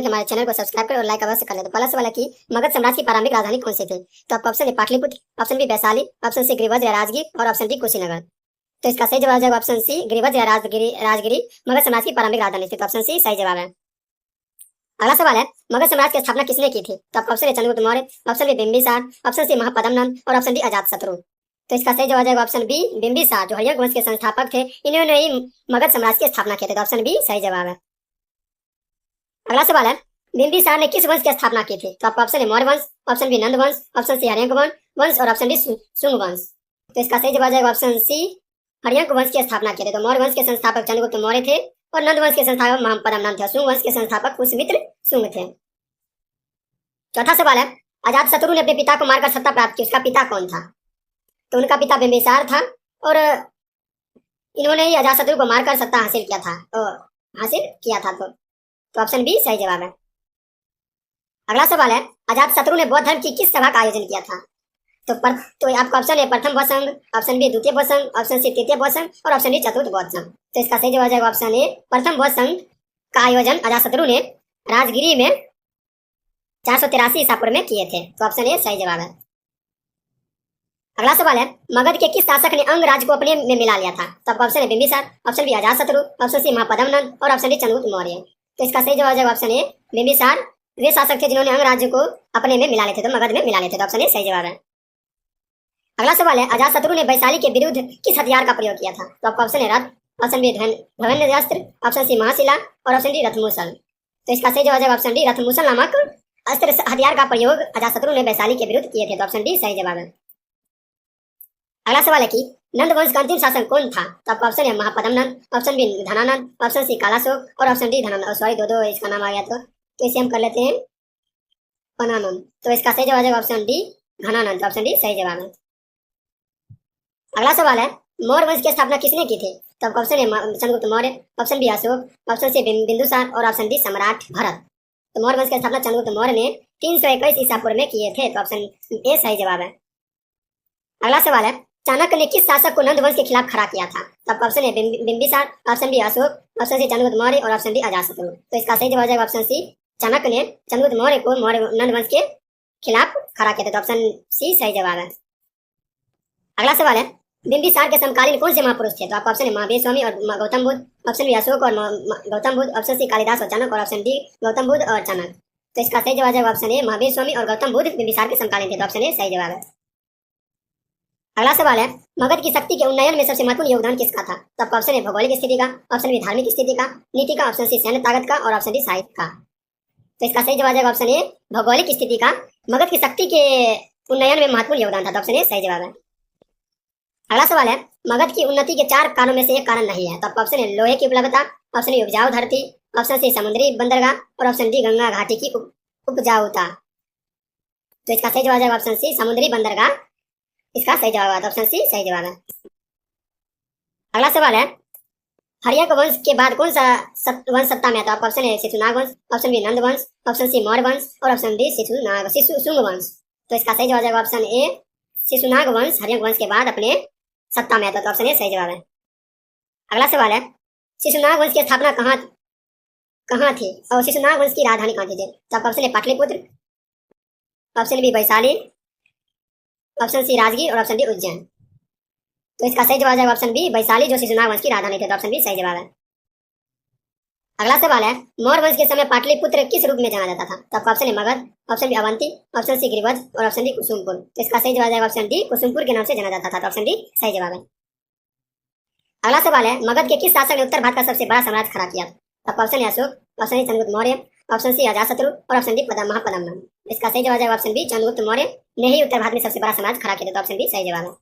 फिर हमारे चैनल को सब्सक्राइब करें और लाइक अवश्य कर लें। तो पहला सवाल है कि मगध साम्राज्य की प्रारंभिक राजधानी कौन सी थी? तो आपका option A Pataliputra, option B Vaishali, option C Girivajra या राजगीर और ऑप्शन डी कुशीनगर। तो इसका सही जवाब है ऑप्शन सी गिरिवज्र या राजगिरी मगध साम्राज्य की प्रारंभिक राजधानी थी। तो ऑप्शन सी सही जवाब है। अगला सवाल है मगध साम्राज्य की स्थापना किसने की थी? तो आपका option A Chandragupta Maurya, option B Bimbisara, option C Mahapadmananda और ऑप्शन डी अजातशत्रु। तो इसका सही जवाब है ऑप्शन बी बिंबिसार, जो हर्यक वंश के संस्थापक थे। इन्होंने ही मगध साम्राज्य की स्थापना की थी। तो ऑप्शन बी सही जवाब है। अगला सवाल है बिंबिसार ने किस वंश की स्थापना की थी? तो आपका ऑप्शन है मौर्य वंश, ऑप्शन बी नंद वंश, ऑप्शन सी हर्यक वंश और ऑप्शन डी शुंग वंश। तो इसका सही जवाब है ऑप्शन सी हर्यक वंश की स्थापना की थी। तो मौर्य वंश के संस्थापक चंद्रगुप्त मौर्य थे और नंद वंश के संस्थापक महापद्मनंद थे। शुंग वंश के संस्थापक पुष्यमित्र शुंग थे। चौथा सवाल है अजातशत्रु ने अपने पिता को मारकर सत्ता प्राप्त की, उसका पिता कौन था? तो उनका पिता बिंबिसार था और इन्होंने ही अजातशत्रु को मारकर सत्ता हासिल किया था। तो ऑप्शन बी सही जवाब है। अगला सवाल है अजातशत्रु ने बौद्ध धर्म की किस सभा का आयोजन किया था? तो आपका ऑप्शन है प्रथम बौद्ध संघ, ऑप्शन बी द्वितीय बौद्ध संघ, ऑप्शन सी तृतीय बौद्ध संघ और ऑप्शन डी चतुर्थ बौद्ध संघ। तो इसका सही जवाब है ऑप्शन ए प्रथम बौद्ध संघ का आयोजन अजातशत्रु ने राजगिरी में 483 ईसा पूर्व में किए थे। तो ऑप्शन ए सही जवाब है। अगला सवाल है मगध के किस शासक ने अंग राज्य को अपने में मिला लिया था? तो आपका ऑप्शन है Bimbisara, option B Ajatashatru, option C Mahapadmananda और ऑप्शन डी चंद्रगुप्त मौर्य। तो इसका सही जवाब है ऑप्शन ए बिंबिसार, वे शासक थे जिन्होंने अंग राज्य को अपने में मिला लेते थे, तो मगध में मिला लेते थे। तो ऑप्शन ए सही जवाब है। अगला सवाल है अजातशत्रु ने वैशाली के विरुद्ध किस हथियार का प्रयोग किया था? तो आपका ऑप्शन है रथ, ऑप्शन बी धवन्यास्त्र, ऑप्शन सी महाशिला और ऑप्शन डी रथमुसल। तो इसका सही जवाब है ऑप्शन डी रथमुसल नामक अस्त्र हथियार का प्रयोग अजातशत्रु ने वैशाली के विरुद्ध किए थे। तो ऑप्शन डी सही जवाब है। अगला सवाल है कि नंद वंश का अंतिम शासक कौन था? तो आपका ऑप्शन है Mahapadmananda, option B Dhanananda, option C Kalashoka और ऑप्शन डी धनानंद। सॉरी दो इसका नाम आ गया, तो इसे हम कर लेते हैं पनानंद। तो इसका सही जवाब है option D Ghanananda. Option D सही जवाब है। अगला सवाल है मौर्य वंश की स्थापना किसने की थी? तो आपका ऑप्शन है Chandragupta Maurya, option B Ashoka, option C Bindusara और ऑप्शन डी सम्राट भरत। तो मौर्य वंश की स्थापना चंद्रगुप्त मौर्य ने 321 ईसा पूर्व में किए थे। तो ऑप्शन ए सही जवाब है। अगला सवाल है चाणक्य ने किस शासक को नंद वंश के खिलाफ खड़ा किया था? तो आपका ऑप्शन है Bimbisara, option B Ashoka, option C Chandragupta Maurya और ऑप्शन डी अजातशत्रु। तो इसका सही जवाब है ऑप्शन सी चाणक्य ने चंद्रगुप्त मौर्य को नंद वंश के खिलाफ खड़ा किया था। तो ऑप्शन सी सही जवाब है। अगला सवाल है बिंबिसार के समकालीन कौन से महापुरुष थे? तो आपका ऑप्शन है महावीर स्वामी और गौतम बुद्ध, ऑप्शन बी अशोक और गौतम बुद्ध, ऑप्शन सी कालिदास और चाणक्य और ऑप्शन डी गौतम बुद्ध और चाणक्य। तो इसका सही जवाब है ऑप्शन ए महावीर स्वामी और गौतम बुद्ध बिंबिसार के समकालीन थे। तो ऑप्शन ए सही जवाब है। अगला सवाल है मगध की शक्ति के उन्नयन में सबसे महत्वपूर्ण योगदान किसका था? तो आपका ऑप्शन है भौगोलिक स्थिति का, ऑप्शन बी धार्मिक स्थिति का, नीति का, ऑप्शन सी सैन्य ताकत का और ऑप्शन डी साहित्य का। तो इसका सही जवाब है ऑप्शन ए भौगोलिक स्थिति का मगध की शक्ति के उन्नयन में महत्वपूर्ण योगदान था। तो ऑप्शन ए सही जवाब है। अगला सवाल है मगध की उन्नति के 4 कारणों में से एक कारण नहीं है। तो आपका ऑप्शन है लोहे की उपलब्धता, ऑप्शन बी उपजाऊ धरती, ऑप्शन सी समुद्री बंदरगाह और ऑप्शन डी गंगा घाटी की उपजाऊता। तो इसका सही जवाब है ऑप्शन सी समुद्री बंदरगाह। इसका सही जवाब है ऑप्शन सी सही जवाब है। अगला सवाल है हर्यक वंश के बाद कौन सा वंश सत्ता में आता है? ऑप्शन है शिशुनाग वंश, ऑप्शन बी नंद वंश, ऑप्शन सी मौर्य वंश और ऑप्शन डी शुंग वंश। तो इसका सही जवाब है ऑप्शन ए शिशुनाग वंश हर्यक वंश के बाद अपने सत्ता में आता है। तो ऑप्शन ए सही जवाब है। अगला सवाल है शिशुनाग वंश की स्थापना कहाँ थी और शिशुनाग वंश की राजधानी कहाँ थी? तो आपका ऑप्शन है Pataliputra, option B Vaishali, option C Rajgir और ऑप्शन डी उज्जैन। तो इसका सही जवाब है ऑप्शन बी वैशाली, जो शिशुनाग वंश की राजधानी थी। तो ऑप्शन बी सही जवाब है। अगला सवाल है मौर्य वंश के समय पाटलिपुत्र किस रूप में जाना जाता था? तो आपका ऑप्शन है Magadh, option B Avanti, option C Girivajra और ऑप्शन डी कुसुमपुर। तो इसका सही जवाब है ऑप्शन डी कुसुमपुर के नाम से जाना जाता था। तो ऑप्शन डी सही जवाब है। अगला सवाल है मगध के किस शासक ने उत्तर भारत का सबसे बड़ा साम्राज्य खड़ा किया? तो आपका ऑप्शन है Ashoka, option C Chandragupta Maurya, option C Ajatashatru और ऑप्शन डी महापद्मनंद। इसका सही जवाब है ऑप्शन बी चंद्रगुप्त मौर्य ने ही उत्तर भारत में सबसे बड़ा साम्राज्य खड़ा किया था। तो ऑप्शन बी सही जवाब है।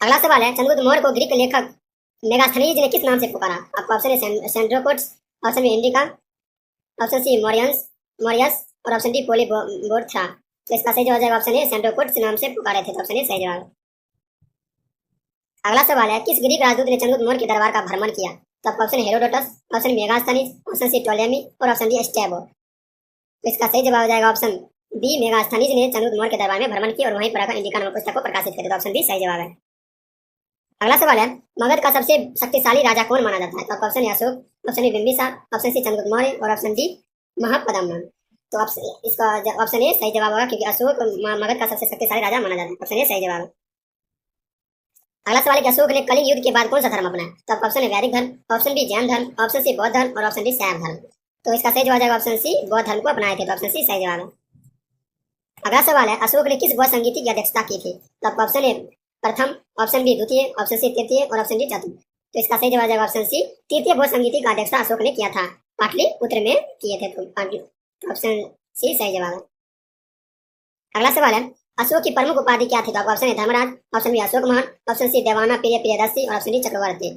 अगला सवाल है चंद्रगुप्त मौर्य को ग्रीक लेखक मेगास्थनीज ने किस नाम से पुकारा? आपका ऑप्शन है Sandrocottus, option B Indica, option C Mauryas और ऑप्शन डी पोलीबोरथा। तो इसका सही जवाब है ऑप्शन ए सेंड्रोकोट्स नाम से पुकारे थे। तो ऑप्शन ए सही जवाब है। अगला सवाल है किस ग्रीक राजदूत ने चंद्रगुप्त मौर्य के दरबार का भ्रमण किया? तो आपका ऑप्शन है Herodotus, option Megasthenes, option C Ptolemy और ऑप्शन डी स्ट्रैबो। तो इसका सही जवाब हो जाएगा ऑप्शन बी मेगास्थनीज ने चंद्रगुप्त मौर्य के दरबार में भ्रमण किया और वहीं पर इंडिका नामक पुस्तक को प्रकाशित किया। तो ऑप्शन बी सही जवाब है। अगला सवाल है, मगध का सबसे शक्तिशाली राजा कौन माना जाता है? तो option A Ashoka, option B Bimbisara, option C Chandragupta Maurya और ऑप्शन डी महापद्मनंद। तो इसका ऑप्शन ए सही जवाब होगा, क्योंकि अशोक मगध का सबसे शक्तिशाली राजा माना जाता है। ऑप्शन ए सही जवाब है। अगला सवाल है कि अशोक ने कलिंग युद्ध के बाद कौन सा धर्म अपनाया? तो ऑप्शन ए वैदिक धर्म, ऑप्शन बी जैन धर्म, ऑप्शन सी बौद्ध धर्म और ऑप्शन डी शैव धर्म। तो इसका सही जवाब है ऑप्शन सी, बौद्ध धर्म को अपनाए थे। तो ऑप्शन सी सही जवाब है। अगला सवाल है, अशोक ने किस बौद्ध संगीति की अध्यक्षता की थी? तो ऑप्शन ए प्रथम, ऑप्शन बी द्वितीय, ऑप्शन सी तृतीय और ऑप्शन डी चतुर्थ। तो इसका सही जवाब है ऑप्शन सी, तृतीय बौद्ध संगीति का अध्यक्षता अशोक ने किया था, पाटलिपुत्र में किए थे। तो ऑप्शन सी सही जवाब है। अगला सवाल है, अशोक की प्रमुख उपाधि क्या थी? तो option A Dharmaraj, option B Ashoka महान, ऑप्शन सी देवाना प्रिय प्रियदर्शी और ऑप्शन डी चक्रवर्ती।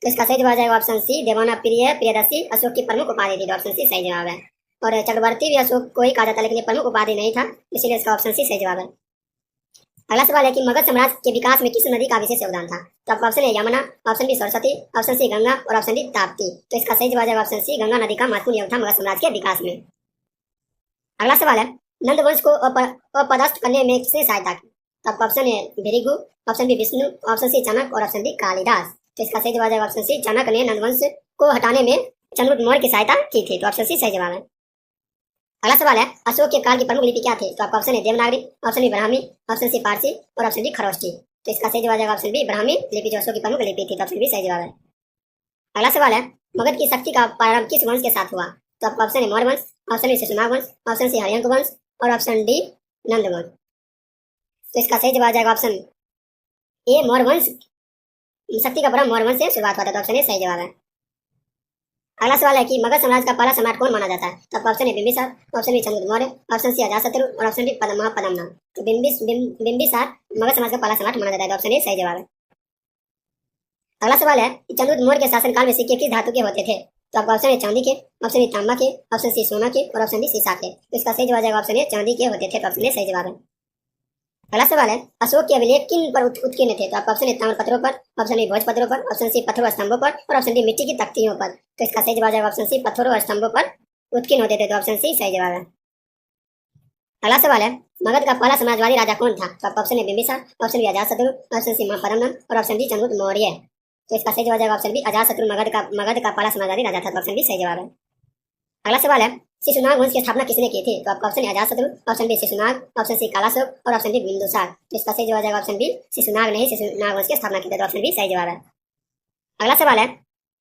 तो इसका सही जवाब है ऑप्शन सी, देवाना प्रिय प्रियदर्शी अशोक की प्रमुख उपाधि थी। ऑप्शन सी सही जवाब है। और चक्रवर्ती भी अशोक को ही कहा जाता है, लेकिन ये प्रमुख उपाधि नहीं था, इसीलिए इसका ऑप्शन सी सही जवाब है। अगला सवाल है कि मगध साम्राज्य के विकास में किस नदी का विशेष योगदान था? तो आपका ऑप्शन है Yamuna, option B Saraswati, option C Ganga और ऑप्शन डी ताप्ती। तो इसका सही जवाब है ऑप्शन सी, गंगा नदी का महत्वपूर्ण योगदान था मगध साम्राज्य के विकास में। अगला सवाल है, नंद वंश को अपदस्थ करने में किसने सहायता की? तो आपका ऑप्शन है Bhrigu, option B Vishnu, option C Chanakya और ऑप्शन डी कालिदास। तो इसका सही जवाब है ऑप्शन सी, चाणक्य ने नंद वंश को हटाने में चंद्रगुप्त मौर्य की सहायता की थी। तो ऑप्शन सी सही जवाब है। अगला सवाल है, अशोक के काल की प्रमुख लिपि क्या थी? तो आपका ऑप्शन है Devanagari, option B Brahmi, option C Parsi और ऑप्शन डी खरोष्टी। तो इसका सही जवाब है ऑप्शन बी, ब्राह्मी लिपि जो अशोक की प्रमुख लिपि थी। तो ऑप्शन बी सही जवाब है। अगला सवाल है, मगध की शक्ति का प्रारंभ किस वंश के साथ हुआ? तो आपका ऑप्शन है मौर्य वंश, ऑप्शन बी शिशुनाग वंश, ऑप्शन सी हरियंक वंश और ऑप्शन डी नंद वंश। तो इसका सही जवाब है ऑप्शन ए मौर्य वंश, शक्ति का प्रारंभ मौर्य वंश से शुरुआत हुआ था। तो ऑप्शन ए सही जवाब है। अगला सवाल है कि मगध साम्राज्य का पहला सम्राट कौन माना जाता है? तो option A Bimbisara, option B Chandragupta Maurya, option C Ajatashatru और ऑप्शन डी महापद्मनाभ। तो बिंबिसार मगध समाज का पहला सम्राट माना जाता है। ऑप्शन ए सही जवाब है। अगला सवाल है कि चंद्रगुप्त मौर्य के शासनकाल में सिक्के किस धातु के होते थे? तो आपका ऑप्शन है चांदी के, ऑप्शन बी तांबा के, ऑप्शन सी सोना के और ऑप्शन डी सीसा के। तो इसका सही जवाब है ऑप्शन ए चांदी के होते थे। तो ऑप्शन ए सही जवाब है। अगला सवाल है, अशोक के अभिलेख किन पर उत्कीर्ण थे? तो आपका ऑप्शन है ताम्र पत्रों पर, ऑप्शन बी भोज पत्रों पर, ऑप्शन सी पत्थरों स्तंभों पर और ऑप्शन डी मिट्टी की तख्तियों पर। तो इसका सही जवाब है ऑप्शन सी पत्थरों और स्तंभों पर उत्कीर्ण होते थे। तो ऑप्शन सी सही जवाब है। अगला सवाल है, मगध का पहला समाजवादी राजा कौन था? तो आपका ऑप्शन है Bimbisara, option B Ajatashatru, option C Mahapadmanabha और ऑप्शन डी चंद्रगुप्त मौर्य। तो इसका सही जवाब है ऑप्शन बी अजातशत्रु मगध का पहला समाजवादी राजा था। तो ऑप्शन बी सही जवाब है। अगला सवाल है, शिशुनाग वंश की स्थापना किसने की थी? तो आपका ऑप्शन है Ajatashatru, option B Shishunaga, option C Kalashoka और ऑप्शन डी बिंदुसार। तो इसका सही जवाब है ऑप्शन बी, शिशुनाग ने शिशुनाग वंश की स्थापना की थी। तो ऑप्शन बी सही जवाब है। अगला सवाल है,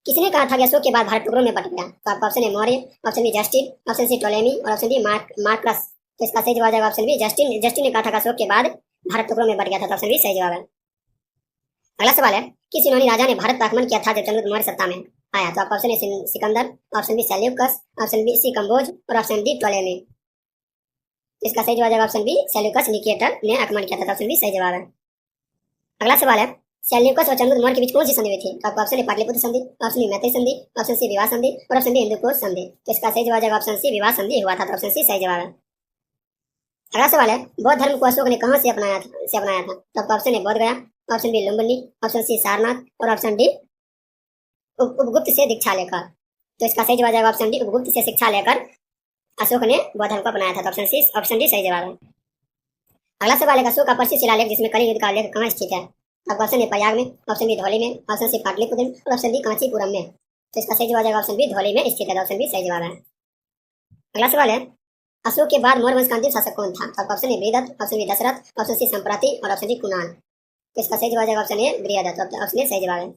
किसने कहा था कि अशोक के बाद भारत टुकड़ों में बट गया? तो आपका ऑप्शन है Maurya, option B Justin, option C Ptolemy और ऑप्शन डी मार्कस। तो इसका सही जवाब है ऑप्शन बी जस्टिन ने कहा था कि अशोक के बाद भारत टुकड़ों में बट गया था। तो ऑप्शन बी सही जवाब है। अगला सवाल है, किस यूनानी राजा ने भारत पर आक्रमण किया था जब चंद्रगुप्त मौर्य सत्ता में आया? तो आपका ऑप्शन है Sikandar, option B Seleucus, option B C Kamboja और ऑप्शन डी टोलेमी। इसका सही जवाब है ऑप्शन बी सेल्यूकस निकेटर ने आक्रमण किया था। तो ऑप्शन बी सही जवाब है। अगला सवाल है, सेल्यूकस और चंद्रगुप्त मौर्य के बीच कौन सी संधि हुई थी? तो आपका ऑप्शन है पाटलिपुत्र संधि, ऑप्शन बी मैत्री संधि, ऑप्शन सी विवाह संधि और ऑप्शन डी हिंदूकुश संधि। तो इसका सही जवाब है ऑप्शन सी विवाह संधि हुआ था। तो ऑप्शन सी सही जवाब है। अगला सवाल है, बौद्ध धर्म को अशोक ने कहां से अपनाया था? तो आपका ऑप्शन है Bodh Gaya, option B Lumbini, option C Sarnath और ऑप्शन डी उपगुप्त से दीक्षा लेकर। तो इसका सही जवाब है ऑप्शन डी उपगुप्त से शिक्षा लेकर अशोक ने बौद्ध धर्म को अपनाया था। तो ऑप्शन डी सही जवाब है। अगला सवाल है, अशोक का प्रसिद्ध शिलालेख जिसमें कलिंग युद्ध का उल्लेख कहाँ स्थित है? आपका ऑप्शन है प्रयाग में, ऑप्शन बी धौली में, ऑप्शन सी पाटलिपुत्र में और ऑप्शन डी कांचीपुरम में। तो इसका सही जवाब है ऑप्शन बी धौली में स्थित है। ऑप्शन बी सही जवाब है। अगला सवाल है, अशोक के बाद मौर्य वंश का अंतिम शासक कौन था? तो आपका ऑप्शन है Brihadatta, option B Dasharatha, option C Samprati और ऑप्शन डी कुणाल। तो इसका सही जवाब है option A Brihadatta. Option A सही जवाब है।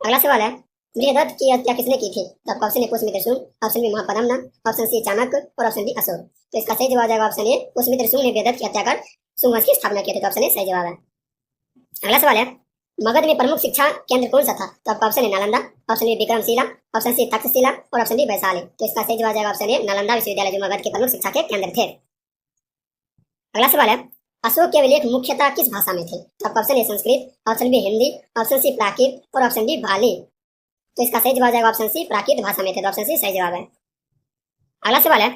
अगला सवाल है, बृहदत्त की हत्या किसने की थी? तो आपका ऑप्शन है Pushyamitra Shunga, option B Mahapadmanabha, option C Chanakya और ऑप्शन डी अशोक। तो इसका सही जवाब है ऑप्शन ए पुष्यमित्र शुंग ने बृहदत्त की हत्या कर शुंग वंश की स्थापना की थी। तो ऑप्शन ए सही जवाब है। अगला सवाल है, मगध में प्रमुख शिक्षा केंद्र कौन सा था? तो आपका ऑप्शन है Nalanda, option B Vikramashila, option C Takshashila और ऑप्शन डी वैशाली। तो इसका सही जवाब है ऑप्शन ए नालंदा विश्वविद्यालय जो मगध के प्रमुख शिक्षा के केंद्र थे। अगला सवाल है, अशोक के अभिलेख मुख्यतः किस भाषा में थे? तो आपका ऑप्शन है Sanskrit, option B Hindi, option C Prakrit और ऑप्शन डी बाली। तो इसका सही जवाब है ऑप्शन सी प्राकृत भाषा में थे। तो ऑप्शन सी सही जवाब है। अगला सवाल है,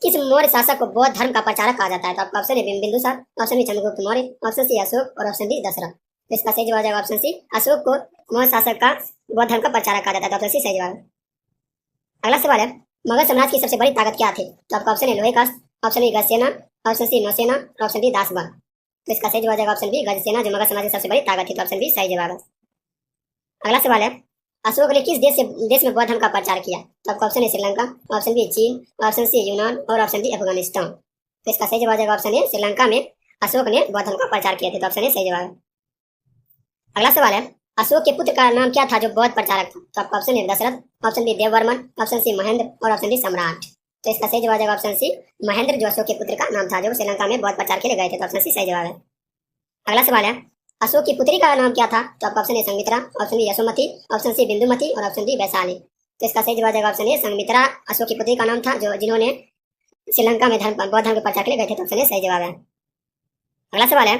किस मौर्य शासक को बौद्ध धर्म का प्रचारक कहा जाता है? तो आपका ऑप्शन है Bindusara, option B Chandragupta Maurya, option C Ashoka और ऑप्शन डी दशरथ। तो इसका सही जवाब है ऑप्शन सी अशोक को मौर्य शासक का बौद्ध धर्म का प्रचारक कहा जाता है। तो ऑप्शन सी सही जवाब है। अगला सवाल है, मगध साम्राज्य की सबसे बड़ी ताकत क्या थी? तो आपका ऑप्शन है लोहे का, ऑप्शन बी गजसेना, ऑप्शन सी नौसेना और ऑप्शन डी दासबल। तो इसका सही जवाब आ जाएगा ऑप्शन बी गज सेना, जो मगध साम्राज्य की सबसे बड़ी ताकत थी। तो ऑप्शन बी सही जवाब है। अगला सवाल है, अशोक ने किस देश में बौद्ध धर्म का प्रचार किया? तो आपका ऑप्शन है श्रीलंका, ऑप्शन बी चीन, ऑप्शन सी यूनान और ऑप्शन डी अफगानिस्तान। तो इसका सही जवाब आ जाएगा ऑप्शन ए श्रीलंका में अशोक ने बौद्ध धर्म का प्रचार किया था। तो ऑप्शन ए सही जवाब है। अगला सवाल है, अशोक के पुत्र का नाम क्या था जो बौद्ध प्रचारक था? तो आपका ऑप्शन है Dasharatha, option B Devavarman, option C Mahendra और ऑप्शन डी सम्राट। तो इसका सही जवाब आ जाएगा ऑप्शन सी महेंद्र, जो अशोक के पुत्र का नाम था जो श्रीलंका में बौद्ध प्रचार के लिए गए थे। तो ऑप्शन सी सही जवाब है। अगला सवाल है, अशोक की पुत्री का नाम क्या था? तो आपका ऑप्शन है Sanghamitra, option B Yashomati, option C Bindumati और ऑप्शन डी वैशाली। तो इसका सही जवाब आ जाएगा ऑप्शन ए संघमित्रा अशोक की पुत्री का नाम था जो जिन्होंने श्रीलंका में बौद्ध धर्म के प्रचार के लिए गए थे। तो ऑप्शन ए सही जवाब है। अगला सवाल है,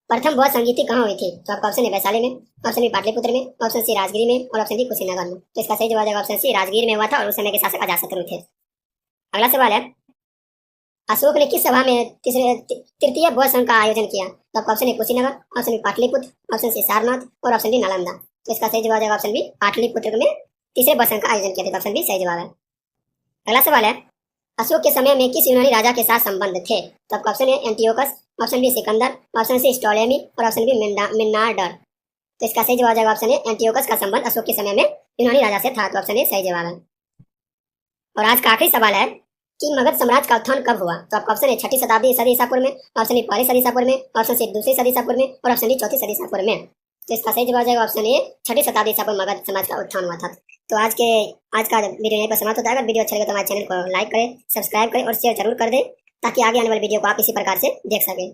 प्रथम बौद्ध संगीति कहाँ हुई थी? तो आपका ऑप्शन है वैशाली में, ऑप्शन बी पाटलिपुत्र में, ऑप्शन सी राजगिरी में और ऑप्शन डी कुशीनगर में। तो इसका सही जवाब आ जाएगा ऑप्शन सी राजगीर में हुआ था और उस समय के शासक अजातशत्रु थे। अगला सवाल है, अशोक ने किस सभा में तृतीय बौद्ध संघ का आयोजन किया? तो आपका ऑप्शन है Kushinagar, option B Pataliputra, option C Sarnath और ऑप्शन डी नालंदा। तो इसका सही जवाब आ जाएगा ऑप्शन बी पाटलिपुत्र में तीसरे बौद्ध संघ का आयोजन किया था। ऑप्शन बी सही जवाब है। अगला सवाल है, अशोक के समय में किस यूनानी राजा के साथ संबंध थे? तो आपका ऑप्शन है Antiochus, option B Sikandar, option C Ptolemy और ऑप्शन बी मिनार्डर। तो इसका सही जवाब आ जाएगा ऑप्शन है एंटियोकस का संबंध अशोक के समय में यूनानी राजा से था। तो ऑप्शन ए सही जवाब है। और आज का आखिरी सवाल है कि मगध साम्राज्य का उत्थान कब हुआ? तो आपका ऑप्शन है 6ठी शताब्दी सदी ईसा पूर्व में, ऑप्शन बी पहली सदी ईसा पूर्व में, ऑप्शन सी दूसरी सदी ईसा पूर्व में और ऑप्शन डी चौथी सदी ईसा पूर्व में। तो इसका सही जवाब आ जाएगा ऑप्शन ए 6ठी शताब्दी ईसा पूर्व मगध समाज का उत्थान हुआ था। तो आज का वीडियो यहीं पर समाप्त होता है। अगर वीडियो अच्छा लगे तो हमारे चैनल को लाइक करें, सब्सक्राइब करें और शेयर जरूर कर दें ताकि आगे आने वाले वीडियो को आप इसी प्रकार से देख सकें।